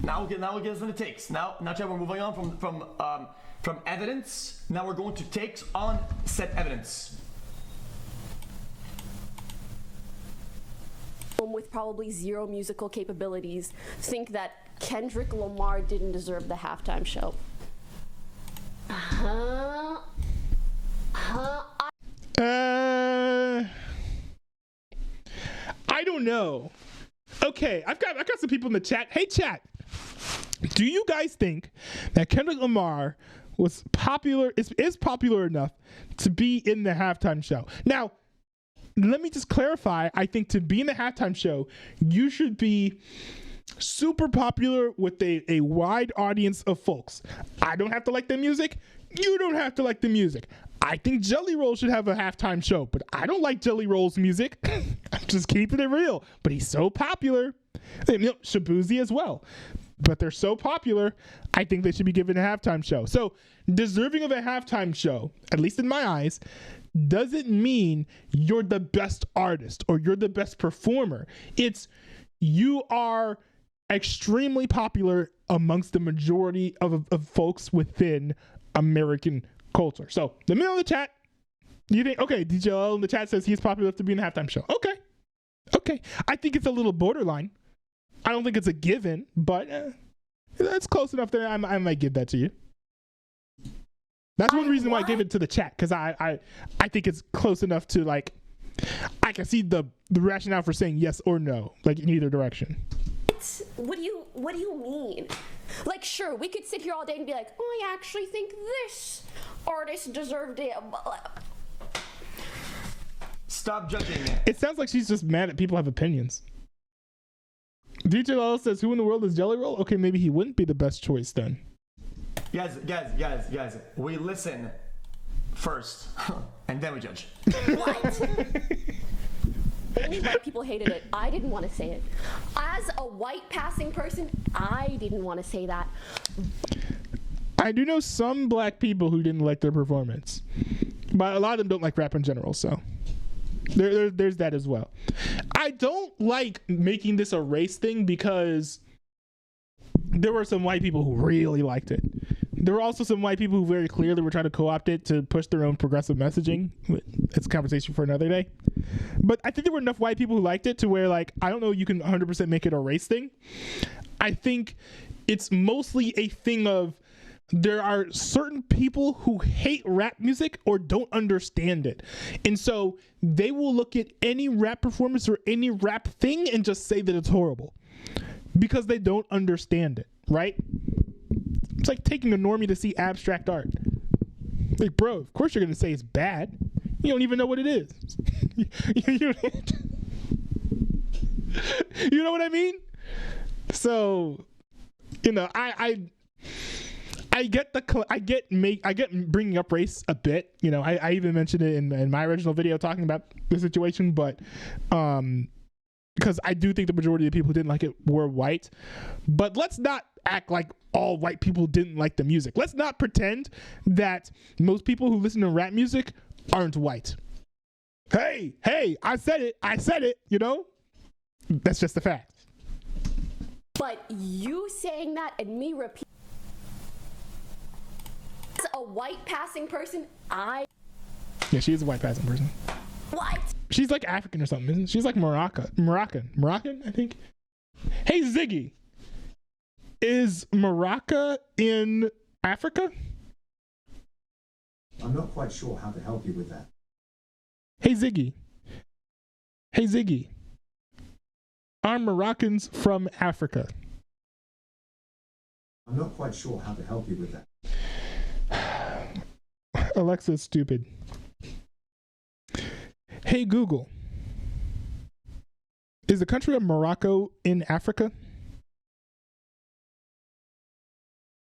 Now we'll get into takes. Now, chat, we're moving on from evidence. Now we're going to takes on said evidence. With probably zero musical capabilities think that Kendrick Lamar didn't deserve the halftime show. I don't know. Okay, I've got some people in the chat. Hey, chat. Do you guys think that Kendrick Lamar is popular enough to be in the halftime show? Now, let me just clarify. I think to be in the halftime show, you should be super popular with a wide audience of folks. I don't have to like the music. You don't have to like the music. I think Jelly Roll should have a halftime show, but I don't like Jelly Roll's music. I'm just keeping it real. But he's so popular. Shabuzi as well. But they're so popular, I think they should be given a halftime show. So deserving of a halftime show, at least in my eyes, doesn't mean you're the best artist or you're the best performer. It's you are extremely popular amongst the majority of folks within American culture. So let me know in the chat. Do you think, okay, DJL in the chat says he's popular enough to be in a halftime show. Okay. I think it's a little borderline. I don't think it's a given, but that's close enough that I might give that to you. That's one reason why I gave it to the chat, because I think it's close enough to, like, I can see the rationale for saying yes or no, like in either direction. What do you mean? Like, sure, we could sit here all day and be like, oh, I actually think this artist deserved it. Stop judging. It sounds like she's just mad at people have opinions. DJ Lalo says, who in the world is Jelly Roll? Okay, maybe he wouldn't be the best choice then. Guys, we listen first, and then we judge. What? Only white people hated it. I didn't want to say it. As a white passing person, I didn't want to say that. I do know some black people who didn't like their performance, but a lot of them don't like rap in general, so there's that as well. I don't like making this a race thing because there were some white people who really liked it. There were also some white people who very clearly were trying to co-opt it to push their own progressive messaging. It's a conversation for another day. But I think there were enough white people who liked it to where, like, I don't know, you can 100% make it a race thing. I think it's mostly a thing of there are certain people who hate rap music or don't understand it. And so they will look at any rap performance or any rap thing and just say that it's horrible because they don't understand it, right? It's like taking a normie to see abstract art. Like, bro, of course you're going to say it's bad. You don't even know what it is. You know what I mean? So, you know, I get bringing up race a bit. You know, I even mentioned it in my original video talking about the situation, but because I do think the majority of the people who didn't like it were white. But let's not act like all white people didn't like the music. Let's not pretend that most people who listen to rap music aren't white. Hey, I said it, you know? That's just a fact. But you saying that and me repeating, as a white passing person, Yeah, she is a white passing person. What? She's like African or something, isn't she? She's like Moroccan, I think. Hey, Ziggy. Is Morocco in Africa? I'm not quite sure how to help you with that. Hey, Ziggy. Are Moroccans from Africa? I'm not quite sure how to help you with that. Alexa's stupid. Hey, Google. Is the country of Morocco in Africa?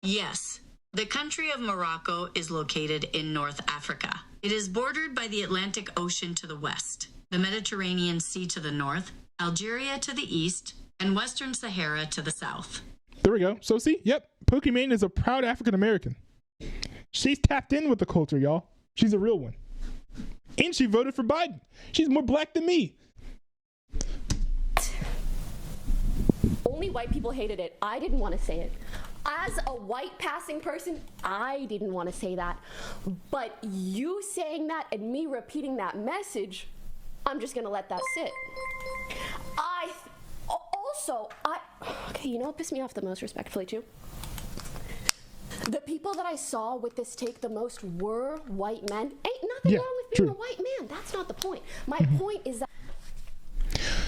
Yes. The country of Morocco is located in North Africa. It is bordered by the Atlantic Ocean to the west, the Mediterranean Sea to the north, Algeria to the east, and Western Sahara to the south. There we go. So see, yep, Pokimane is a proud African American. She's tapped in with the culture, y'all. She's a real one. And she voted for Biden. She's more black than me. Only white people hated it. I didn't want to say it. As a white passing person, I didn't want to say that. But you saying that and me repeating that message, I'm just gonna let that sit. Okay, you know what pissed me off the most, respectfully too? The people that I saw with this take the most were white men. Ain't nothing wrong with being a white man. That's not the point. My point is that.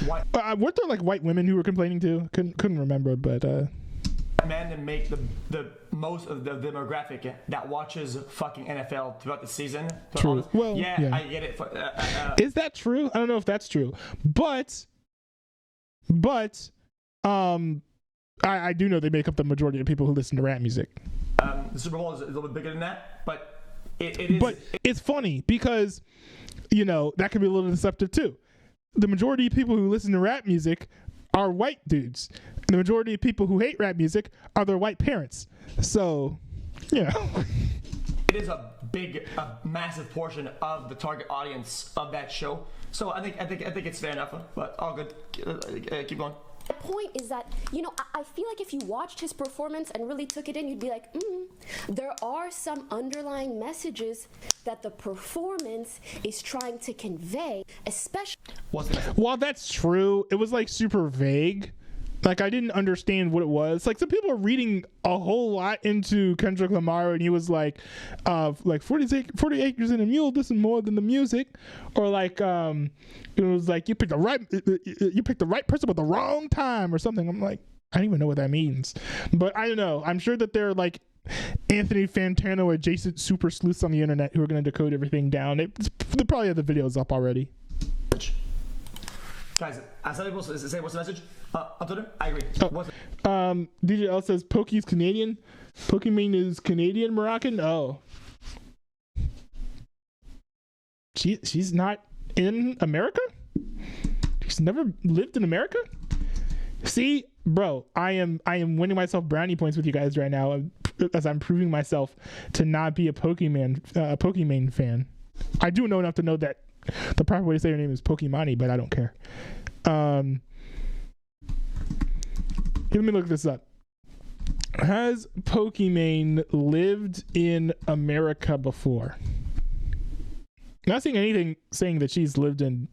Weren't there like white women who were complaining too? Couldn't remember, but. Men that make the most of the demographic that watches fucking NFL throughout the season. True. Well, yeah, I get it. Is that true? I don't know if that's true, but I do know they make up the majority of people who listen to rap music. The Super Bowl is a little bit bigger than that, but it is. But it's funny because, you know, that can be a little deceptive too. The majority of people who listen to rap music are white dudes. And the majority of people who hate rap music are their white parents. So, you know. It is a massive portion of the target audience of that show. So I think it's fair enough, but all good. Keep going. The point is that, you know, I feel like if you watched his performance and really took it in, you'd be like, there are some underlying messages that the performance is trying to convey, especially. While that's true, it was like super vague. Like, I didn't understand what it was. Like, some people are reading a whole lot into Kendrick Lamar, and he was like 40 acres and a mule, this is more than the music. Or like, it was like, you picked the right person at the wrong time or something. I'm like, I don't even know what that means. But I don't know. I'm sure that they're like Anthony Fantano adjacent super sleuths on the internet who are going to decode everything down. They probably have the videos up already. Guys, I saw people say what's the message? On Twitter? I agree. DJ L says Poki's Canadian. Pokimane is Canadian Moroccan. Oh, she's not in America. She's never lived in America. See, bro, I am winning myself brownie points with you guys right now as I'm proving myself to not be a Pokimane fan. I do know enough to know that the proper way to say her name is Pokimane, but I don't care. Let me look this up. Has Pokimane lived in America before? Not seeing anything saying that she's lived in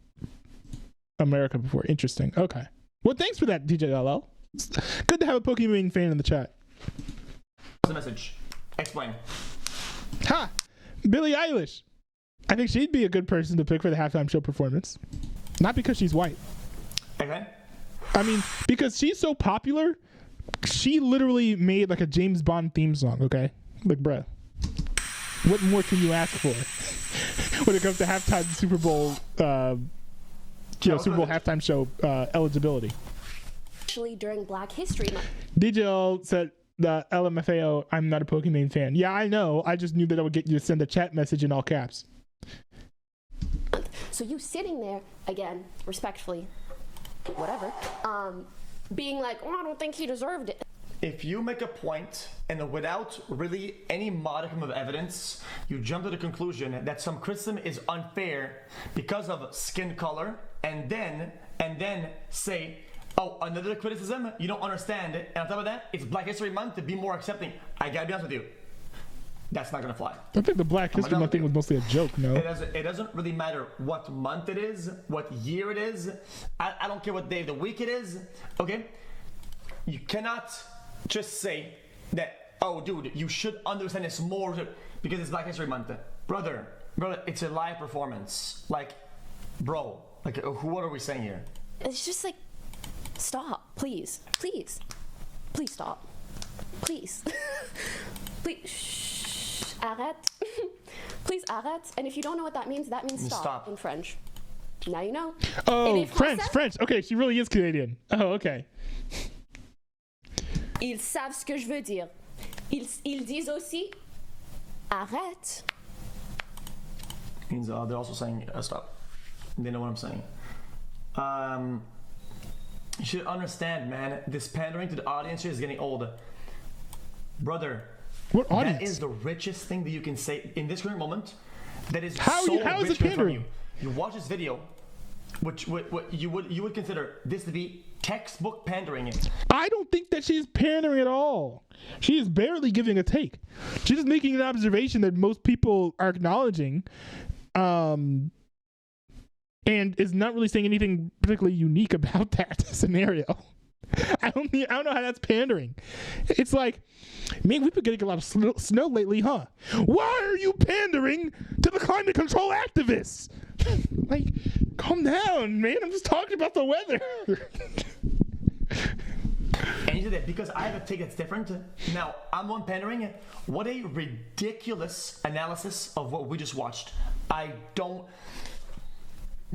America before. Interesting. Okay. Well, thanks for that, DJ LL. It's good to have a Pokimane fan in the chat. What's the message? Explain. Ha! Billie Eilish. I think she'd be a good person to pick for the halftime show performance. Not because she's white. Okay. I mean, because she's so popular, she literally made like a James Bond theme song, okay? Like, bruh, what more can you ask for when it comes to halftime Super Bowl, Super Bowl halftime show eligibility? Actually, during Black History Month. DJ said, the LMFAO, I'm not a Pokimane fan. Yeah, I know. I just knew that I would get you to send a chat message in all caps. So you sitting there, again, respectfully, whatever, being like, I don't think he deserved it. If you make a point and without really any modicum of evidence, you jump to the conclusion that some criticism is unfair because of skin color, and then say, oh, another criticism, you don't understand it, and on top of that, it's Black History Month to be more accepting. I gotta be honest with you. That's not gonna fly. I think the Black History Month thing was mostly a joke, no? It doesn't really matter what month it is, what year it is. I don't care what day of the week it is, okay? You cannot just say that, oh, dude, you should understand this more because it's Black History Month. Brother, it's a live performance. Like, bro, like, what are we saying here? It's just like, stop, please stop, please, please, shh, arrête, please arrête. And if you don't know what that means stop in French. Now you know. Oh, French. Okay, she really is Canadian. Oh, okay. Ils savent ce que je veux dire. Ils disent aussi, arrête. Means they're also saying stop. They know what I'm saying. You should understand, man. This pandering to the audience here is getting old. Brother, what audience? That is the richest thing that you can say in this current moment. That is how so is rich it pandering? from you. You watch this video. which what you would consider this to be textbook pandering. I don't think that she's pandering at all. She is barely giving a take. She's just making an observation that most people are acknowledging, and is not really saying anything particularly unique about that scenario. I don't know how that's pandering. It's like, man, we've been getting a lot of snow lately, huh? Why are you pandering to the climate control activists? Like, calm down, man. I'm just talking about the weather. And you did that because I have a take that's different. Now, I'm on pandering. What a ridiculous analysis of what we just watched. I don't...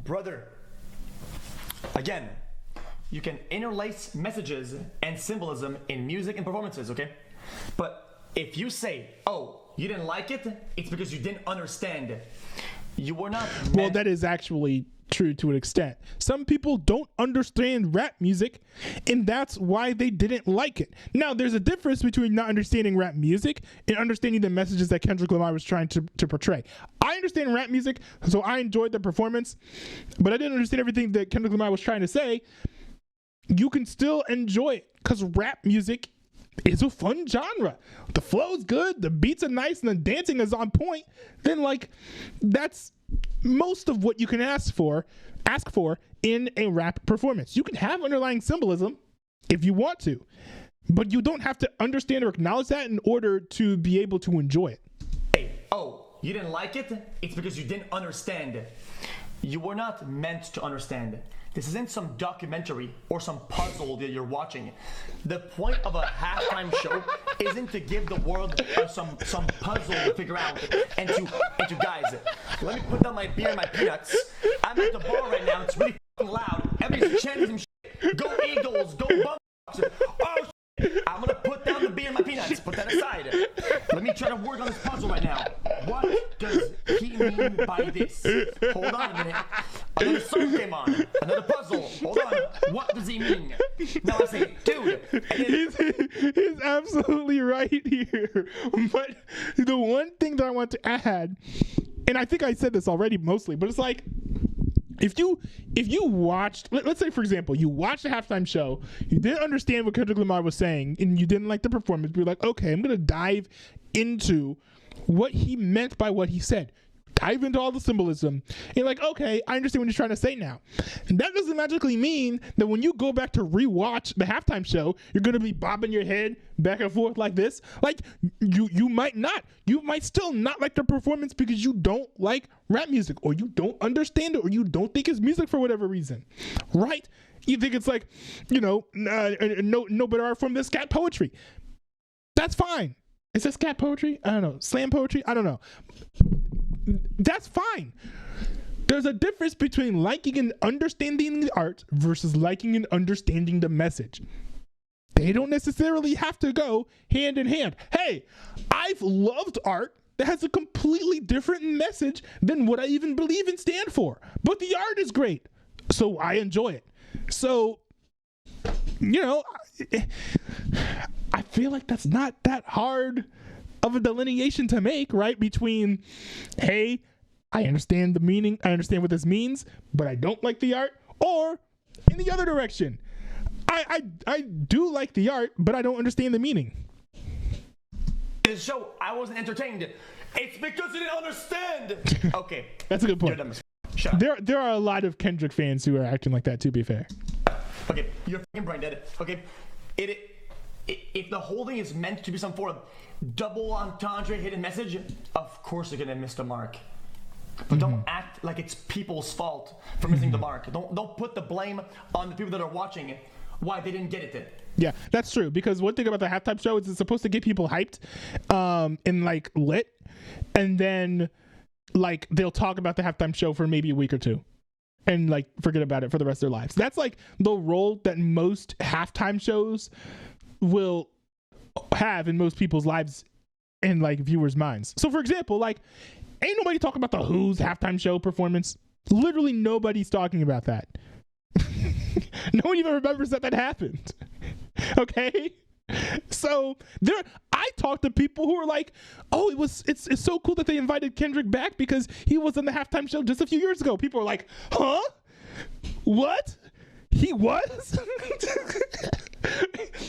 Brother, again, you can interlace messages and symbolism in music and performances, okay? But if you say, oh, you didn't like it, it's because you didn't understand. You were not meant... Well, that is actually true to an extent. Some people don't understand rap music, and that's why they didn't like it. Now, there's a difference between not understanding rap music and understanding the messages that Kendrick Lamar was trying to portray. I understand rap music, so I enjoyed the performance, but I didn't understand everything that Kendrick Lamar was trying to say. You can still enjoy it because rap music is a fun genre. The flow's good, the beats are nice, and the dancing is on point. Then, like, that's most of what you can ask for in a rap performance. You can have underlying symbolism if you want to, but you don't have to understand or acknowledge that in order to be able to enjoy it. Hey, oh, you didn't like it? It's because you didn't understand. You were not meant to understand. This isn't some documentary or some puzzle that you're watching. The point of a halftime show isn't to give the world some puzzle to figure out and to guys, let me put down my beer and my peanuts. I'm at the bar right now. It's really loud. Everybody's chanting some shit. Go Eagles. Go Bucks. Oh, shit. I'm gonna put down the beer and my peanuts. Put that aside. Let me try to work on this puzzle right now. What does he mean by this? Hold on a minute. Another song came on. Another puzzle. Hold on. What does he mean? Now I say, dude. He's absolutely right here. But the one thing that I want to add, and I think I said this already mostly, but it's like, if you watched, let's say, for example, you watched the halftime show, you didn't understand what Kendrick Lamar was saying, and you didn't like the performance, but you're like, okay, I'm going to dive into what he meant by what he said. Dive into all the symbolism. And you're like, okay, I understand what he's trying to say now. And that doesn't magically mean that when you go back to rewatch the halftime show, you're going to be bobbing your head back and forth like this. Like, you might not. You might still not like the performance because you don't like rap music, or you don't understand it, or you don't think it's music for whatever reason. Right? You think it's like, no better art form than scat poetry. That's fine. Is that scat poetry? I don't know. Slam poetry? I don't know. That's fine. There's a difference between liking and understanding the art versus liking and understanding the message. They don't necessarily have to go hand in hand. Hey, I've loved art that has a completely different message than what I even believe and stand for. But the art is great, so I enjoy it. So, I feel like that's not that hard of a delineation to make, right? Between, hey, I understand the meaning, I understand what this means, but I don't like the art, or in the other direction, I do like the art, but I don't understand the meaning. The show, I wasn't entertained. It's because you didn't understand. Okay, that's a good point. Shut up. There are a lot of Kendrick fans who are acting like that, to be fair. Okay, you're fucking brain dead. Okay, if the whole thing is meant to be some form of double entendre hidden message, of course you're gonna miss the mark. But don't act like it's people's fault for missing the mark. Don't put the blame on the people that are watching it why they didn't get it. Yeah, that's true. Because one thing about the halftime show is it's supposed to get people hyped, and like lit, and then like they'll talk about the halftime show for maybe a week or two, and like forget about it for the rest of their lives. That's like the role that most halftime shows will have in most people's lives and like viewers' minds. So for example, like ain't nobody talking about the Who's halftime show performance. Literally nobody's talking about that. No one even remembers that happened. Okay? So I talked to people who were like, oh, it's so cool that they invited Kendrick back because he was on the halftime show just a few years ago. People are like, huh? What? He was?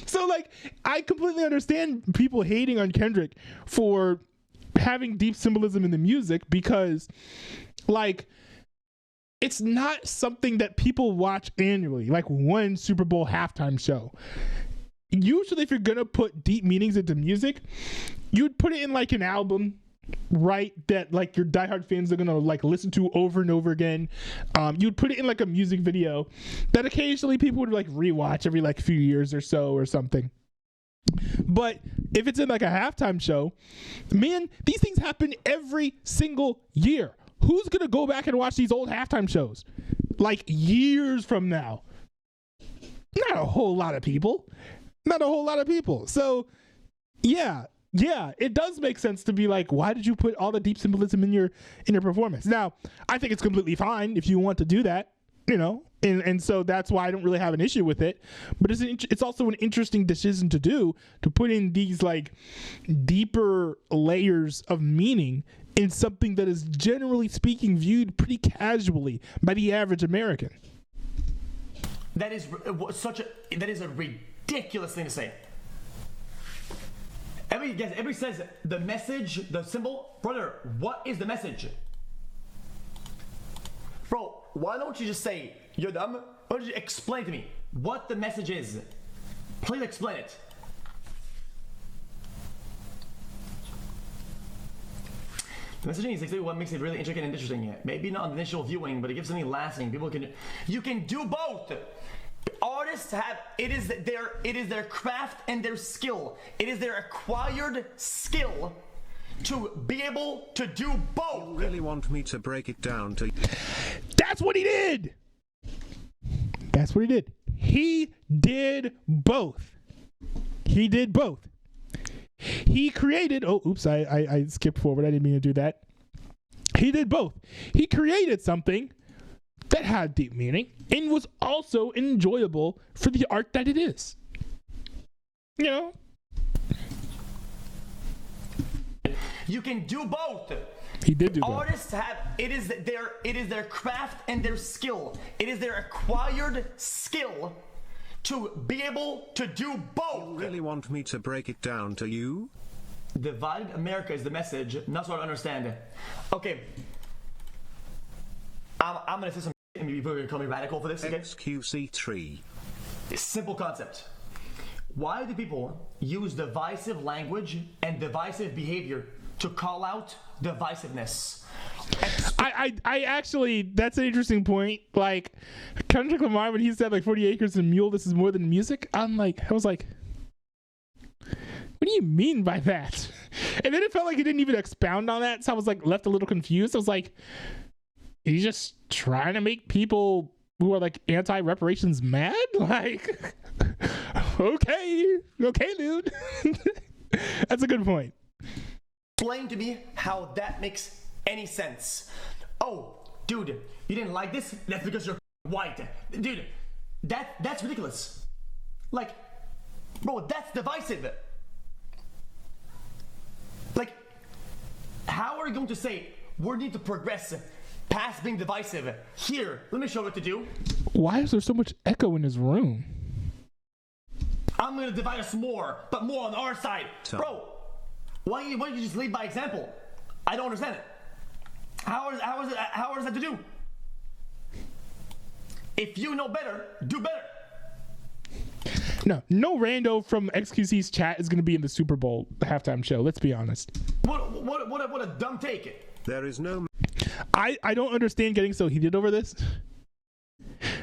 So, like, I completely understand people hating on Kendrick for having deep symbolism in the music because, like, it's not something that people watch annually, like one Super Bowl halftime show. Usually, if you're gonna put deep meanings into music, you'd put it in like an album, right? That like your diehard fans are gonna like listen to over and over again. You'd put it in like a music video that occasionally people would like rewatch every like few years or so or something. But if it's in like a halftime show, man, these things happen every single year. Who's gonna go back and watch these old halftime shows like years from now? Not a whole lot of people. Not a whole lot of people. So yeah, it does make sense to be like, why did you put all the deep symbolism in your performance? Now, I think it's completely fine if you want to do that, you know, and so that's why I don't really have an issue with it. But it's also an interesting decision to do, to put in these like deeper layers of meaning in something that is generally speaking viewed pretty casually by the average American. That is a ridiculous thing to say. Everybody says the message, the symbol. Brother, what is the message? Bro, why don't you just say, you're dumb? Why don't you explain to me what the message is? Please explain it. The messaging is exactly what makes it really intricate and interesting. Maybe not on the initial viewing, but it gives something lasting. You can do both. Artists have it is their craft and their skill. It is their acquired skill to be able to do both. You really want me to break it down to? That's what he did. That's what he did. He did both. He did both. He created. Oh, oops! I skipped forward. I didn't mean to do that. He did both. He created something that had deep meaning and was also enjoyable for the art that it is. You know? You can do both. He did do both. Artists have it is their craft and their skill. It is their acquired skill to be able to do both. You really want me to break it down to you? Divided America is the message. Not so I understand it. Okay. I'm gonna say some and maybe people are gonna call me radical for this, okay? xQc 3. Simple concept. Why do people use divisive language and divisive behavior to call out divisiveness? I actually, that's an interesting point. Like, Kendrick Lamar, when he said like 40 acres and a mule, this is more than music. I was like, what do you mean by that? And then it felt like he didn't even expound on that. So I was like left a little confused. I was like, he's just trying to make people who are like anti-reparations mad? Like, okay, dude. That's a good point. Explain to me how that makes any sense. Oh, dude, you didn't like this? That's because you're white. Dude, that's ridiculous. Like, bro, that's divisive. Like, how are you going to say we need to progress past being divisive? Here, let me show you what to do. Why is there so much echo in his room? I'm gonna divide us more, but more on our side. So, bro, why don't you just lead by example? I don't understand it. How is that to do? If you know better, do better. No rando from xQc's chat is going to be in the Super Bowl halftime show. Let's be honest. What a dumb take. there is no... I don't understand getting so heated over this.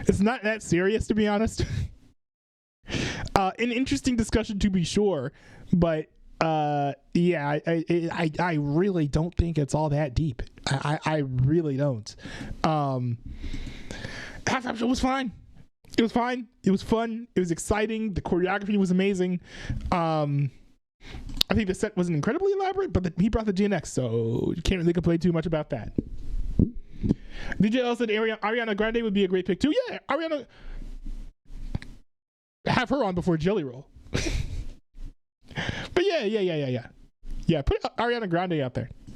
It's not that serious, to be honest. An interesting discussion to be sure, but yeah, I really don't think it's all that deep. I really don't. Halftime show was fine. It was fine. It was fun. It was exciting. The choreography was amazing. I think the set wasn't incredibly elaborate, but he brought the GNX, so you can't really complain too much about that. DJ L said Ariana Grande would be a great pick too. Yeah, Ariana. Have her on before Jelly Roll. But yeah. Yeah, put Ariana Grande out there.